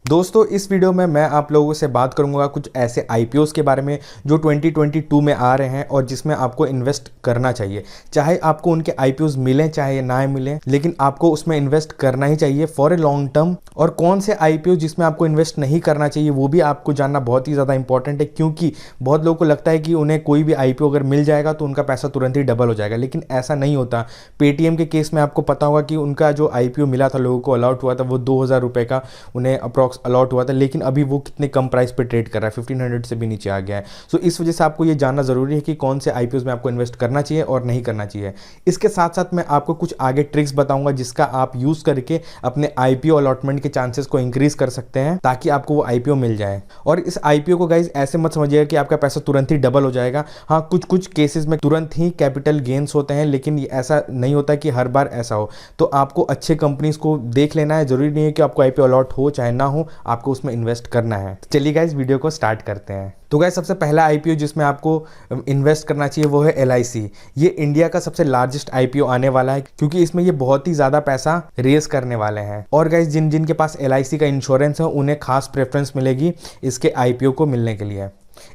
दोस्तों इस वीडियो में मैं आप लोगों से बात करूंगा कुछ ऐसे आईपीओस के बारे में जो 2022 में आ रहे हैं और जिसमें आपको इन्वेस्ट करना चाहिए। चाहे आपको उनके आईपीओस मिलें चाहे ना मिलें, लेकिन आपको उसमें इन्वेस्ट करना ही चाहिए फॉर ए लॉन्ग टर्म। और कौन से आईपीओ जिसमें आपको इन्वेस्ट नहीं करना चाहिए वो भी आपको जानना बहुत ही ज़्यादा इंपॉर्टेंट है, क्योंकि बहुत लोगों को लगता है कि उन्हें कोई भी आईपीओ अगर मिल जाएगा तो उनका पैसा तुरंत ही डबल हो जाएगा, लेकिन ऐसा नहीं होता। पेटीएम के केस में आपको पता होगा कि उनका जो आईपीओ मिला था, लोगों को अलॉट हुआ था, वो 2000 रुपये का उन्हें अप्रॉक्स अलॉट हुआ था, लेकिन अभी वो कितने कम प्राइस पे ट्रेड कर रहा है, 1500 से भी नीचे आ गया है। सो इस वजह से आपको ये जानना ज़रूरी है कि कौन से आईपीओस में आपको इन्वेस्ट करना चाहिए और नहीं करना चाहिए। इसके साथ साथ मैं आपको कुछ आगे ट्रिक्स बताऊंगा जिसका आप यूज़ करके अपने आईपीओ अलॉटमेंट के चांसेस को इंक्रीज कर सकते हैं ताकि आपको वो आईपीओ मिल जाए। और इस आईपीओ को गाइज ऐसे मत समझिएगा कि आपका पैसा तुरंत ही डबल हो जाएगा। हाँ, कुछ केसेस में तुरंत ही कैपिटल गेन्स होते हैं, लेकिन ऐसा नहीं होता कि हर बार ऐसा हो। तो आपको अच्छे कंपनीज को देख लेना है, जरूरी नहीं है कि आपको आईपीओ अलॉट हो चाहे ना हो, आपको उसमें इन्वेस्ट करना है। चलिए गाइस वीडियो को स्टार्ट करते हैं। तो गाइस सबसे पहला आईपीओ जिसमें आपको इन्वेस्ट करना चाहिए वो है एलआईसी। ये इंडिया का सबसे लार्जेस्ट आईपीओ आने वाला है, क्योंकि इसमें ये बहुत ही ज़्यादा पैसा रेस करने वाले हैं। और गाइस जिनके पास एलआईसी का इंश्योरेंस है उन्हें खास प्रेफरेंस मिलेगी इसके आईपीओ को मिलने के लिए।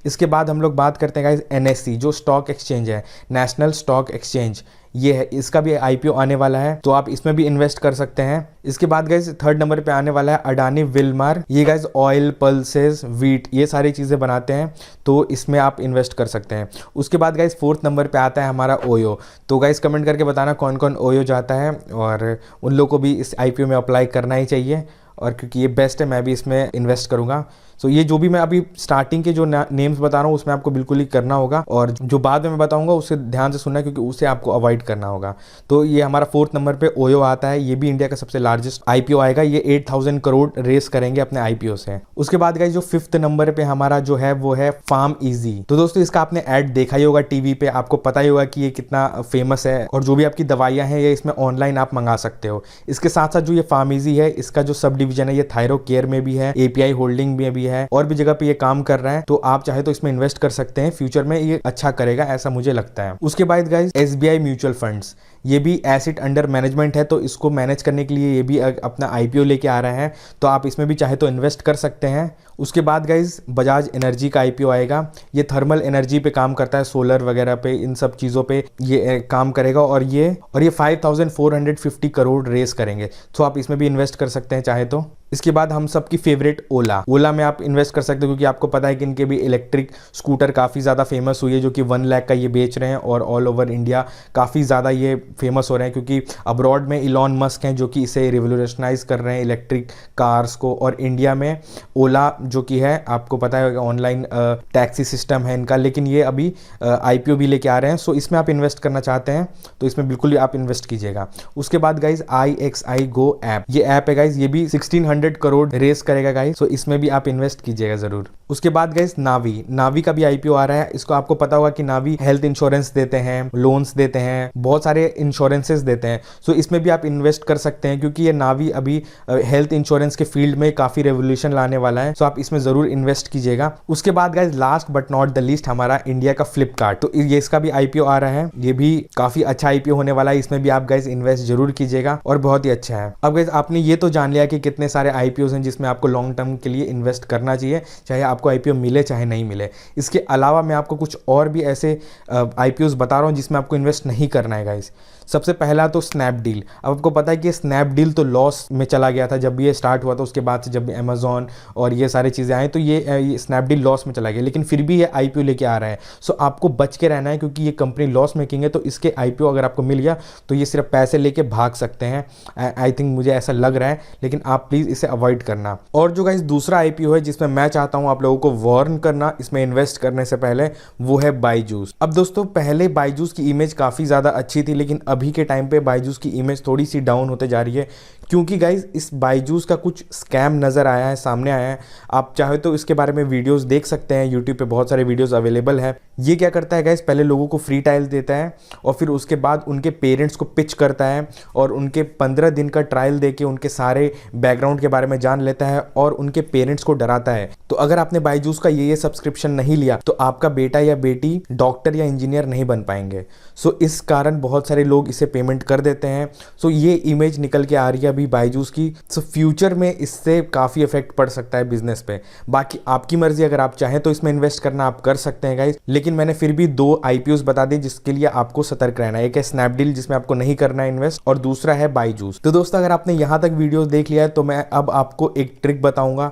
इसके बाद हम लोग बात करते हैं गाइस एनएससी, जो स्टॉक एक्सचेंज है, नेशनल स्टॉक एक्सचेंज, ये है, इसका भी आईपीओ आने वाला है, तो आप इसमें भी इन्वेस्ट कर सकते हैं। इसके बाद गाइस थर्ड नंबर पे आने वाला है अडानी विल्मार। ये गाइस ऑयल, पल्सेस, वीट, ये सारी चीज़ें बनाते हैं, तो इसमें आप इन्वेस्ट कर सकते हैं। उसके बाद गाइस फोर्थ नंबर पे आता है हमारा ओयो। तो गाइस कमेंट करके बताना कौन कौन ओयो जाता है, और उन लोगों को भी इस आईपीओ में अप्लाई करना ही चाहिए, और क्योंकि ये बेस्ट है मैं भी इसमें इन्वेस्ट करूँगा। सो ये जो भी मैं अभी स्टार्टिंग के जो नेम्स बता रहा हूँ उसमें आपको बिल्कुल ही करना होगा, और जो बाद में मैं बताऊंगा उससे ध्यान से सुनना, क्योंकि उसे आपको अवॉइड करना होगा। तो ये हमारा फोर्थ नंबर पे ओयो आता है, ये भी इंडिया का सबसे लार्जेस्ट आईपीओ आएगा। ये 8000 करोड़ रेस करेंगे अपने आईपीओ से। उसके बाद गाइस जो फिफ्थ नंबर पे हमारा जो है वो है फार्म इजी। तो दोस्तों इसका आपने ऐड देखा ही होगा टीवी पे, आपको पता ही होगा कि ये कितना फेमस है, और जो भी आपकी दवाइयाँ हैं ये इसमें ऑनलाइन आप मंगा सकते हो। इसके साथ साथ जो ये फार्म इजी है, इसका जो सब डिवीजन है ये थायरो केयर में भी है, एपीआई होल्डिंग में भी है, और भी जगह पे ये काम कर रहा है। तो आप चाहे तो इसमें इन्वेस्ट कर सकते हैं, फ्यूचर में ये अच्छा करेगा ऐसा मुझे लगता है। उसके बाद गाइस एसबीआई म्यूचुअल फंड्स, ये भी एसेट अंडर मैनेजमेंट है, तो इसको मैनेज करने के लिए ये भी अपना आईपीओ लेके आ रहा है, तो आप इसमें भी चाहे तो इन्वेस्ट कर सकते हैं। उसके बाद गाइज बजाज एनर्जी का आईपीओ आएगा। ये थर्मल एनर्जी पे काम करता है, सोलर वगैरह पे, इन सब चीज़ों पे ये काम करेगा, और ये 5450 करोड़ रेस करेंगे, तो आप इसमें भी इन्वेस्ट कर सकते हैं चाहे तो। इसके बाद हम सबकी फेवरेट ओला में आप इन्वेस्ट कर सकते हो, क्योंकि आपको पता है कि इनके भी इलेक्ट्रिक स्कूटर काफ़ी ज़्यादा फेमस हुई है, जो कि 1 लाख का ये बेच रहे हैं, और ऑल ओवर इंडिया काफ़ी ज़्यादा ये फेमस हो रहे हैं, क्योंकि अब्रॉड में इलॉन मस्क हैं जो कि इसे रिवोल्यूशनाइज कर रहे हैं इलेक्ट्रिक कार्स को, और इंडिया में ओला जो कि है आपको पता है ऑनलाइन टैक्सी सिस्टम है इनका, लेकिन ये अभी आईपीओ भी लेके आ रहे हैं। सो इसमें आप इन्वेस्ट करना चाहते हैं तो इसमें बिल्कुल ही आप इन्वेस्ट कीजिएगा। उसके बाद गाइज IXI Go ऐप, ये ऐप है गाइज, ये भी 1600 करोड़ रेस करेगा गाइज, सो इसमें भी आप इन्वेस्ट कीजिएगा जरूर। उसके बाद गाइज नावी का भी आईपीओ आ रहा है। इसको आपको पता होगा कि नावी हेल्थ इंश्योरेंस देते हैं, लोन्स देते हैं, बहुत सारे इंश्योरेंसेस देते हैं, सो इसमें भी आप इन्वेस्ट कर सकते हैं, क्योंकि ये नावी अभी हेल्थ इंश्योरेंस के फील्ड में काफ़ी रेवोल्यूशन लाने वाला है, सो आप इसमें जरूर इन्वेस्ट कीजिएगा। उसके बाद guys last but not the least हमारा इंडिया का फ्लिपकार्ट, तो ये इसका भी आईपीओ आ रहा है, ये भी काफ़ी अच्छा आईपीओ होने वाला है, इसमें भी आप गाइज इन्वेस्ट जरूर कीजिएगा, और बहुत ही अच्छा है। अब गाइज आपने ये तो जान लिया कि कितने सारे आईपीओ हैं जिसमें आपको लॉन्ग टर्म के लिए इन्वेस्ट करना चाहिए, चाहे आपको आईपीओ मिले चाहे नहीं मिले। इसके अलावा मैं आपको कुछ और भी ऐसे आईपीओस बता रहा हूँ जिसमें आपको इन्वेस्ट नहीं करना है गाइज। सबसे पहला तो स्नैपडील। अब आपको पता है कि स्नैपडील तो लॉस में चला गया था जब ये स्टार्ट हुआ था, उसके बाद से जब अमेजॉन और ये सारी चीज़ें आई तो ये स्नैपडील लॉस में चला गया, लेकिन फिर भी ये आईपीओ लेके आ रहा है। सो आपको बच के रहना है, क्योंकि ये कंपनी लॉस मेकिंग है, तो इसके आईपीओ अगर आपको मिल गया तो ये सिर्फ पैसे लेके भाग सकते हैं, आई थिंक मुझे ऐसा लग रहा है, लेकिन आप प्लीज़ इसे अवॉइड करना। और जो गाइस दूसरा आईपीओ है जिसमें मैं चाहता हूँ आप लोगों को वार्न करना इसमें इन्वेस्ट करने से पहले, वो है बायजूस। अब दोस्तों पहले बायजूस की इमेज काफ़ी ज़्यादा अच्छी थी, लेकिन अभी के टाइम पे बायजूस की इमेज थोड़ी सी डाउन होते जा रही है, क्योंकि गाइज इस बायजूस का कुछ स्कैम नज़र आया है, सामने आया है। आप चाहे तो इसके बारे में वीडियोस देख सकते हैं, यूट्यूब पे बहुत सारे वीडियोस अवेलेबल है। ये क्या करता है गाइज, पहले लोगों को फ्री ट्रायल देता है, और फिर उसके बाद उनके पेरेंट्स को पिच करता है, और उनके 15 दिन का ट्रायल देके उनके सारे बैकग्राउंड के बारे में जान लेता है, और उनके पेरेंट्स को डराता है। तो अगर आपने बायजूस का ये सब्सक्रिप्शन नहीं लिया तो आपका बेटा या बेटी डॉक्टर या इंजीनियर नहीं बन पाएंगे। सो इस कारण बहुत सारे लोग इसे पेमेंट कर देते हैं। सो ये इमेज निकल के आ रही है अभी अभी बायजूस की, तो फ्यूचर में इससे काफ़ी इफेक्ट पड़ सकता है बिजनेस पे। बाकी आपकी मर्जी, अगर आप चाहें तो इसमें इन्वेस्ट करना आप कर सकते हैं गाइज, लेकिन मैंने फिर भी 2 IPOs बता दिए जिसके लिए आपको सतर्क रहना है। एक है स्नैपडील जिसमें आपको नहीं करना है इन्वेस्ट, और दूसरा है बायजूस। तो दोस्तों अगर आपने यहाँ तक वीडियो देख लिया है तो मैं अब आपको एक ट्रिक बताऊंगा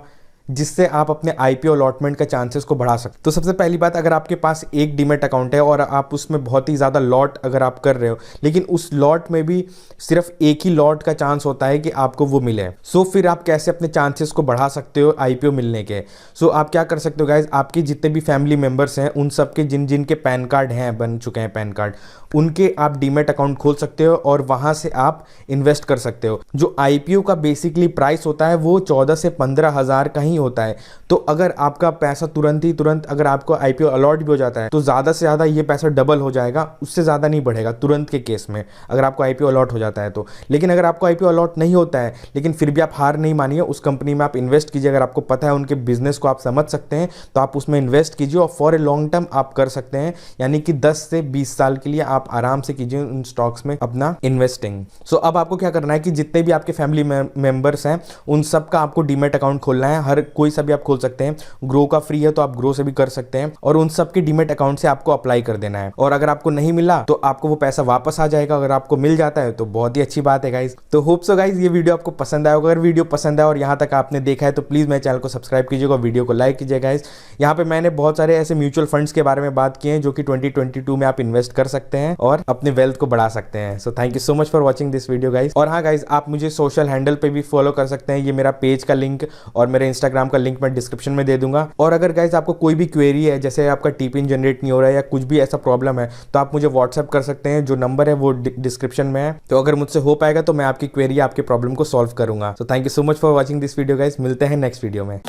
जिससे आप अपने IPO अलॉटमेंट का चांसेस को बढ़ा सकते। तो सबसे पहली बात, अगर आपके पास एक डीमेट अकाउंट है और आप उसमें बहुत ही ज़्यादा लॉट अगर आप कर रहे हो, लेकिन उस लॉट में भी सिर्फ एक ही लॉट का चांस होता है कि आपको वो मिले, सो फिर आप कैसे अपने चांसेस को बढ़ा सकते हो IPO मिलने के। सो आप क्या कर सकते हो गाइज, आपके जितने भी फैमिली मेम्बर्स हैं उन सबके जिन के पैन कार्ड हैं, बन चुके हैं पैन कार्ड, उनके आप डीमेट अकाउंट खोल सकते हो और वहां से आप इन्वेस्ट कर सकते हो। जो IPO का बेसिकली प्राइस होता है वो 14 से 15 हज़ार का ही होता है। तो अगर आपका पैसा तुरंत अगर आपको IPO अलॉट भी हो जाता है तो ज़्यादा से ज़्यादा ये पैसा डबल हो जाएगा, उससे ज़्यादा नहीं बढ़ेगा तुरंत के केस में, अगर आपको IPO अलॉट हो जाता है तो। लेकिन अगर आपको IPO अलॉट नहीं होता है, लेकिन फिर भी आप हार नहीं मानिए, उस कंपनी में आप इन्वेस्ट कीजिए। अगर आपको पता है उनके बिजनेस को आप समझ सकते हैं तो आप उसमें इन्वेस्ट कीजिए और फॉर ए लॉन्ग टर्म आप कर सकते हैं, यानी कि 10 से 20 साल के लिए आप आराम से कीजिए उन स्टॉक्स में अपना इन्वेस्टिंग। सो अब आपको क्या करना है कि जितने भी आपके फैमिली मेंबर्स हैं उन सब का आपको डीमेट अकाउंट खोलना है। हर कोई सा भी आप खोल सकते हैं, ग्रो का फ्री है तो आप ग्रो से भी कर सकते हैं, और उन सब के डीमेट अकाउंट से आपको अप्लाई कर देना है। और अगर आपको नहीं मिला तो आपको वो पैसा वापस आ जाएगा, अगर आपको मिल जाता है तो बहुत ही अच्छी बात है गाइज। तो होप सो गाइज ये वीडियो आपको पसंद आया होगा। अगर वीडियो पसंद आया और यहाँ तक आपने देखा है तो प्लीज मेरे चैनल को सब्सक्राइब कीजिएगा, वीडियो को लाइक कीजिएगा गाइज। यहाँ पे मैंने बहुत सारे ऐसे म्यूचुअल फंड्स के बारे में बात की है जो कि 2022 में आप इन्वेस्ट कर सकते हैं और अपने वेल्थ को बढ़ा सकते हैं। So thank you so much for watching this video guys. और हाँ गाइज, आप मुझे सोशल हैंडल पे भी फॉलो कर सकते हैं, ये मेरा पेज का लिंक और मेरे इंस्टाग्राम का लिंक मैं डिस्क्रिप्शन में दे दूंगा। और अगर गाइज आपको कोई भी क्वेरी है, जैसे आपका टीपिन जनरेट नहीं हो रहा है या कुछ भी ऐसा प्रॉब्लम है, तो आप मुझे व्हाट्सएप कर सकते हैं, जो नंबर है वो डिस्क्रिप्शन में है। तो अगर मुझसे हो पाएगा तो मैं आपकी क्वेरी, आपके प्रॉब्लम को सॉल्व करूंगा। So thank you so much for watching this video guys, मिलते हैं नेक्स्ट वीडियो में।